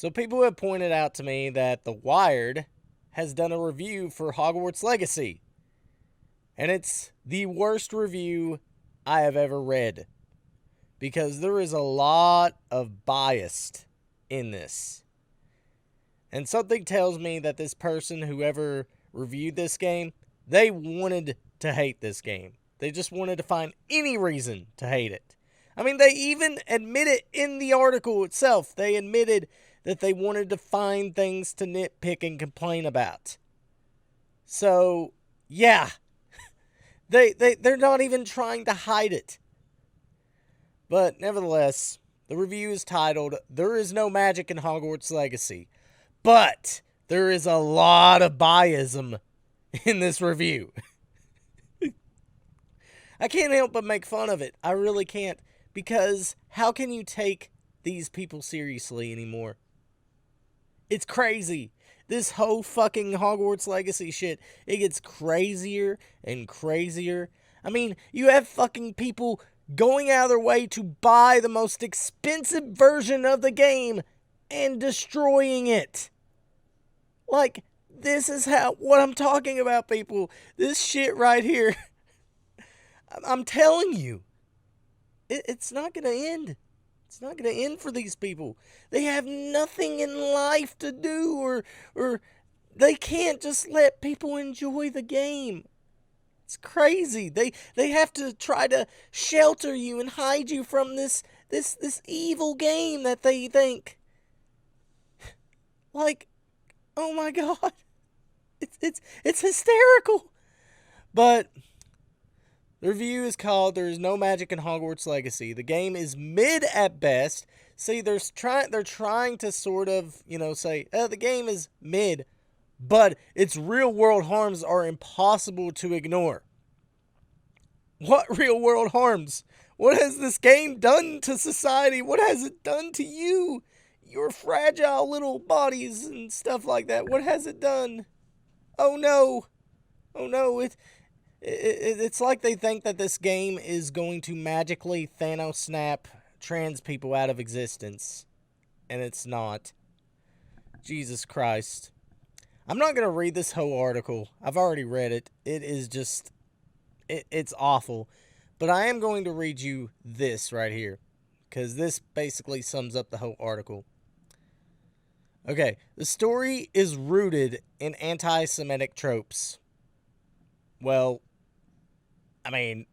So people have pointed out to me that The Wired has done a review for Hogwarts Legacy, and it's the worst review I have ever read because there is a lot of bias in this. And something tells me that this person, whoever reviewed this game, they wanted to hate this game. They just wanted to find any reason to hate it. I mean, they even admit it in the article itself. They admitted that they wanted to find things to nitpick and complain about. So, yeah, they're not even trying to hide it. But nevertheless, the review is titled, "There is no magic in Hogwarts Legacy, but there is a lot of biasm in this review." I can't help but make fun of it. I really can't. Because how can you take these people seriously anymore? It's crazy. This whole fucking Hogwarts Legacy shit, it gets crazier and crazier. I mean, you have fucking people going out of their way to buy the most expensive version of the game and destroying it. Like, this is what I'm talking about, people. This shit right here. I'm telling you, it's not going to end. It's not going to end for these people. They have nothing in life to do, or they can't just let people enjoy the game. It's crazy. They have to try to shelter you and hide you from this evil game that they think. Like, oh my god. It's hysterical. But the review is called "There is no magic in Hogwarts Legacy. The game is mid at best." See, they're trying to sort of, say, the game is mid, but its real world harms are impossible to ignore. What real world harms? What has this game done to society? What has it done to you? Your fragile little bodies and stuff like that. What has it done? Oh no. Oh no, it's like they think that this game is going to magically Thanos snap trans people out of existence. And it's not. Jesus Christ. I'm not going to read this whole article. I've already read it. It is just, it's awful. But I am going to read you this right here, because this basically sums up the whole article. Okay, the story is rooted in anti-Semitic tropes. Well, I mean,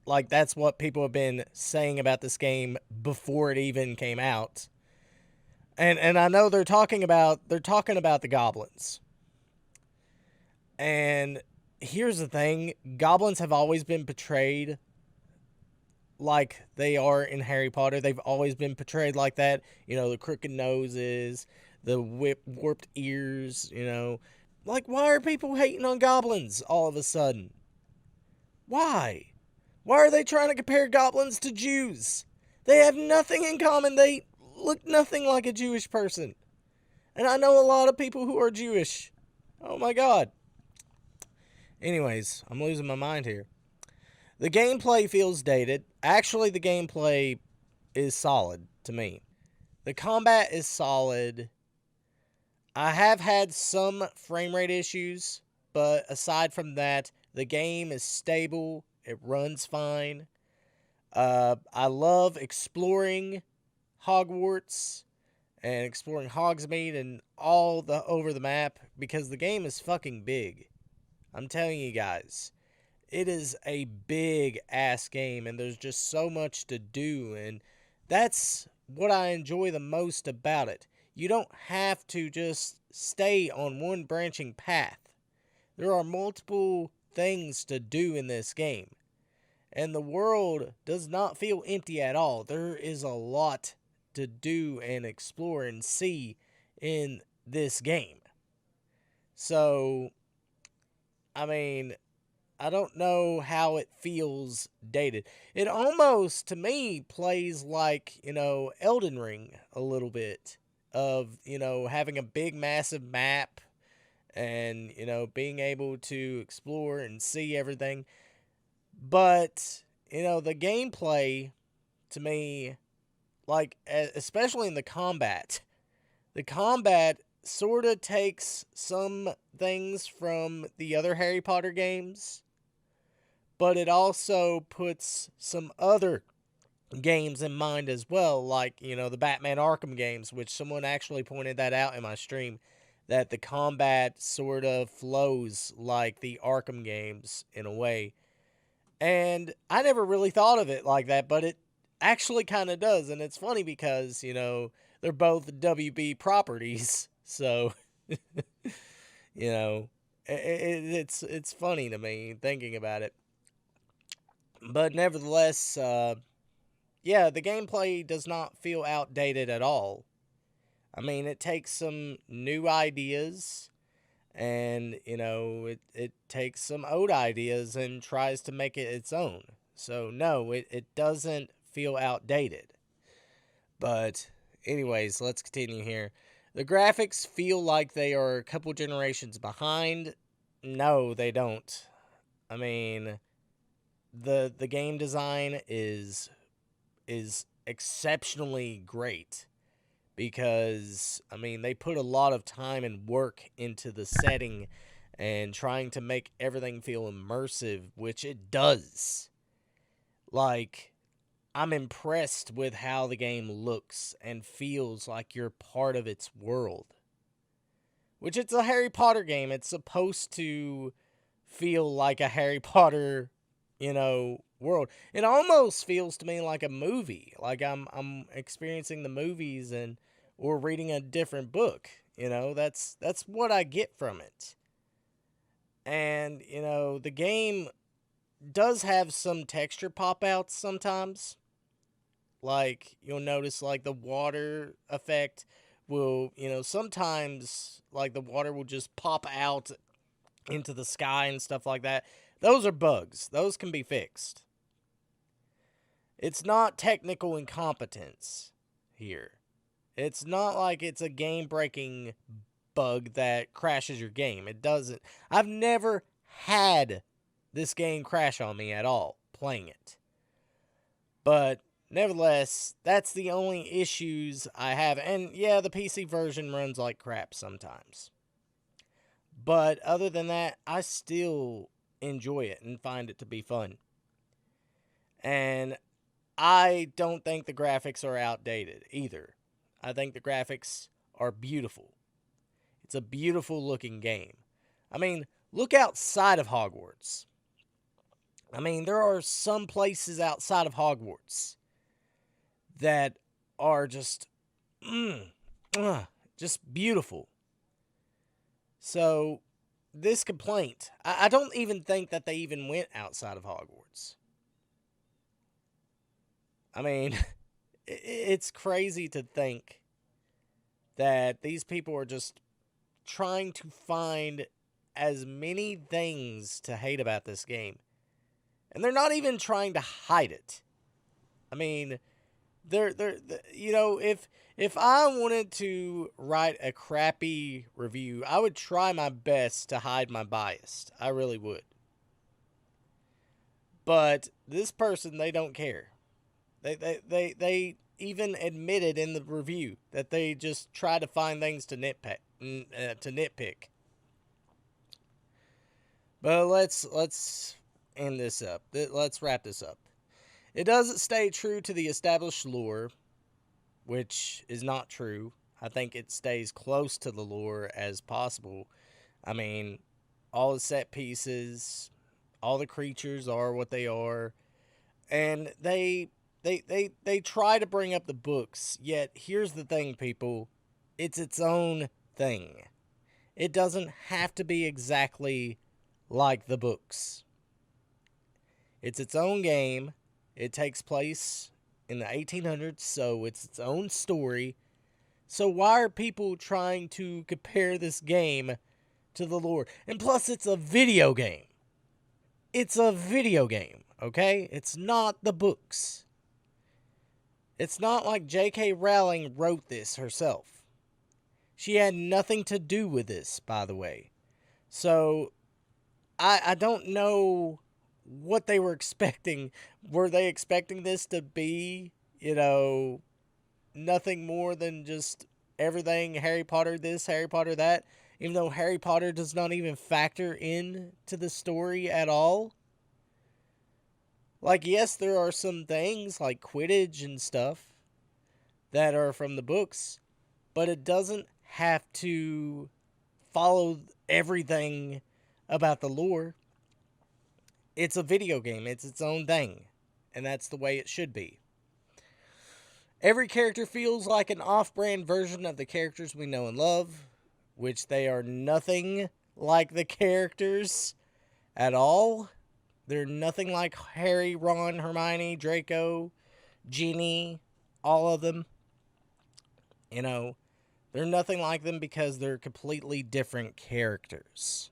like, that's what people have been saying about this game before it even came out. And I know they're talking about the goblins. And here's the thing, goblins have always been portrayed like they are in Harry Potter. They've always been portrayed like that. The crooked noses, the warped ears, Like, why are people hating on goblins all of a sudden? Why? Why are they trying to compare goblins to Jews? They have nothing in common. They look nothing like a Jewish person. And I know a lot of people who are Jewish. Oh my god. Anyways, I'm losing my mind here. The gameplay feels dated. Actually, the gameplay is solid to me. The combat is solid. I have had some frame rate issues, but aside from that, the game is stable. It runs fine. I love exploring Hogwarts and exploring Hogsmeade and all the over the map because the game is fucking big. I'm telling you guys, it is a big ass game and there's just so much to do, and that's what I enjoy the most about it. You don't have to just stay on one branching path. There are multiple things to do in this game. And the world does not feel empty at all. There is a lot to do and explore and see in this game. So, I mean, I don't know how it feels dated. It almost, to me, plays like, Elden Ring a little bit. Of, having a big, massive map and, being able to explore and see everything. But, the gameplay, to me, like, especially in the combat, The combat sort of takes some things from the other Harry Potter games, but it also puts some other games in mind as well, like, the Batman Arkham games, which someone actually pointed that out in my stream, that the combat sort of flows like the Arkham games in a way. And I never really thought of it like that, but it actually kind of does. And it's funny because, they're both WB properties. So, you know, it's funny to me thinking about it. But nevertheless, yeah, the gameplay does not feel outdated at all. I mean, it takes some new ideas and, it takes some old ideas and tries to make it its own. So, no, it doesn't feel outdated. But, anyways, let's continue here. The graphics feel like they are a couple generations behind. No, they don't. I mean, the game design is exceptionally great because I mean they put a lot of time and work into the setting and trying to make everything feel immersive, which it does. Like, I'm impressed with how the game looks and feels like you're part of its world. Which, it's a Harry Potter game. It's supposed to feel like a Harry Potter, world. It almost feels to me like a movie. Like I'm experiencing the movies and or reading a different book. That's what I get from it. And, the game does have some texture pop outs sometimes. Like, you'll notice, like, the water effect will, sometimes, like, the water will just pop out into the sky and stuff like that. Those are bugs. Those can be fixed. It's not technical incompetence here. It's not like it's a game-breaking bug that crashes your game. It doesn't. I've never had this game crash on me at all playing it. But nevertheless, that's the only issues I have. And yeah, the PC version runs like crap sometimes. But other than that, I still enjoy it and find it to be fun. And I don't think the graphics are outdated either. I think the graphics are beautiful. It's a beautiful looking game. I mean, look outside of Hogwarts. I mean, there are some places outside of Hogwarts that are just beautiful. So, this complaint, I don't even think that they even went outside of Hogwarts. I mean, it's crazy to think that these people are just trying to find as many things to hate about this game. And they're not even trying to hide it. I mean, they're if I wanted to write a crappy review, I would try my best to hide my bias. I really would. But this person, they don't care. They even admitted in the review that they just try to find things to nitpick. But let's end this up. Let's wrap this up. It doesn't stay true to the established lore, which is not true. I think it stays close to the lore as possible. I mean, all the set pieces, all the creatures are what they are, and they try to bring up the books. Yet here's the thing, people, it's its own thing. It doesn't have to be exactly like the books. It's its own game. It takes place in the 1800s, so it's its own story. So why are people trying to compare this game to the lore? And plus, it's a video game. It's a video game, okay? It's not the books. It's not like J.K. Rowling wrote this herself. She had nothing to do with this, by the way. So, I don't know what they were expecting. Were they expecting this to be, nothing more than just everything Harry Potter this, Harry Potter that, even though Harry Potter does not even factor in to the story at all. Like, yes, there are some things like Quidditch and stuff that are from the books, but it doesn't have to follow everything about the lore. It's a video game, it's its own thing, and that's the way it should be. Every character feels like an off-brand version of the characters we know and love, which they are nothing like the characters at all. They're nothing like Harry, Ron, Hermione, Draco, Ginny, all of them. You know, they're nothing like them because they're completely different characters.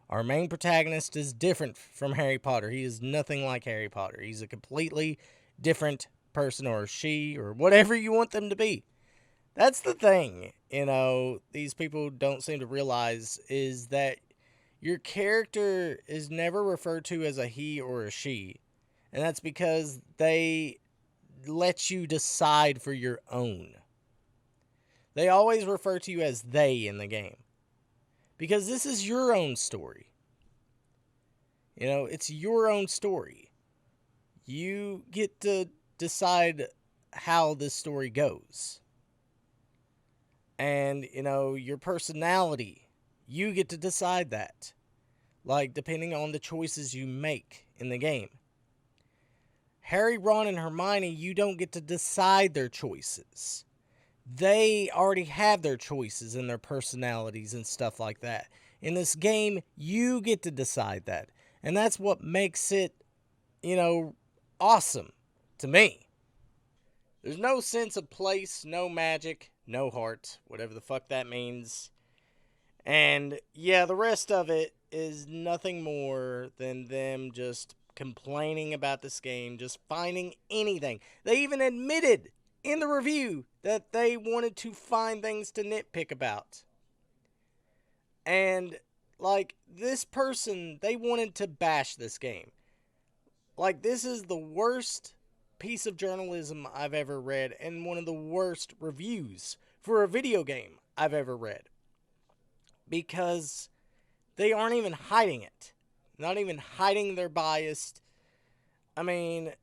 Our main protagonist is different from Harry Potter. He is nothing like Harry Potter. He's a completely different person, or she, or whatever you want them to be. That's the thing, these people don't seem to realize, is that your character is never referred to as a he or a she. And that's because they let you decide for your own. They always refer to you as they in the game. Because this is your own story. It's your own story. You get to decide how this story goes. And, your personality, you get to decide that. Like, depending on the choices you make in the game. Harry, Ron, and Hermione, you don't get to decide their choices. They already have their choices and their personalities and stuff like that. In this game, you get to decide that. And that's what makes it, awesome to me. There's no sense of place, no magic, no heart, whatever the fuck that means. And yeah, the rest of it is nothing more than them just complaining about this game, just finding anything. They even admitted in the review that they wanted to find things to nitpick about. And, like, this person, they wanted to bash this game. Like, this is the worst piece of journalism I've ever read, and one of the worst reviews for a video game I've ever read. Because they aren't even hiding it. Not even hiding their bias. I mean,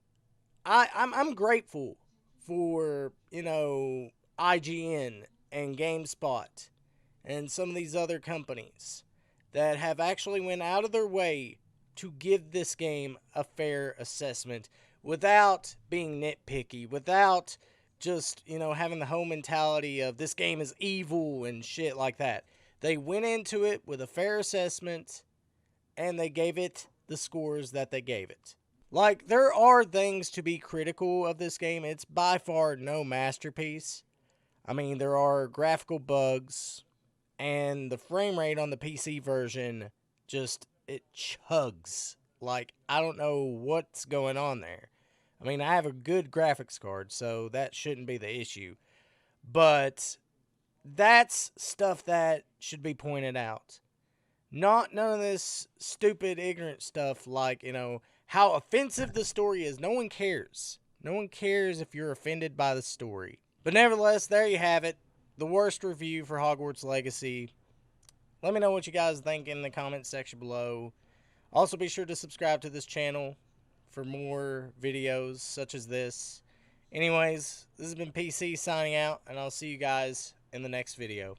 I'm grateful for, IGN and GameSpot and some of these other companies that have actually went out of their way to give this game a fair assessment without being nitpicky, without just, having the whole mentality of this game is evil and shit like that. They went into it with a fair assessment, and they gave it the scores that they gave it. Like, there are things to be critical of this game. It's by far no masterpiece. I mean, there are graphical bugs, and the frame rate on the PC version it chugs. Like, I don't know what's going on there. I mean, I have a good graphics card, so that shouldn't be the issue. But that's stuff that should be pointed out. None of this stupid, ignorant stuff like, how offensive the story is. No one cares. No one cares if you're offended by the story. But nevertheless, there you have it. The worst review for Hogwarts Legacy. Let me know what you guys think in the comments section below. Also, be sure to subscribe to this channel for more videos such as this. Anyways, this has been PC signing out, and I'll see you guys in the next video.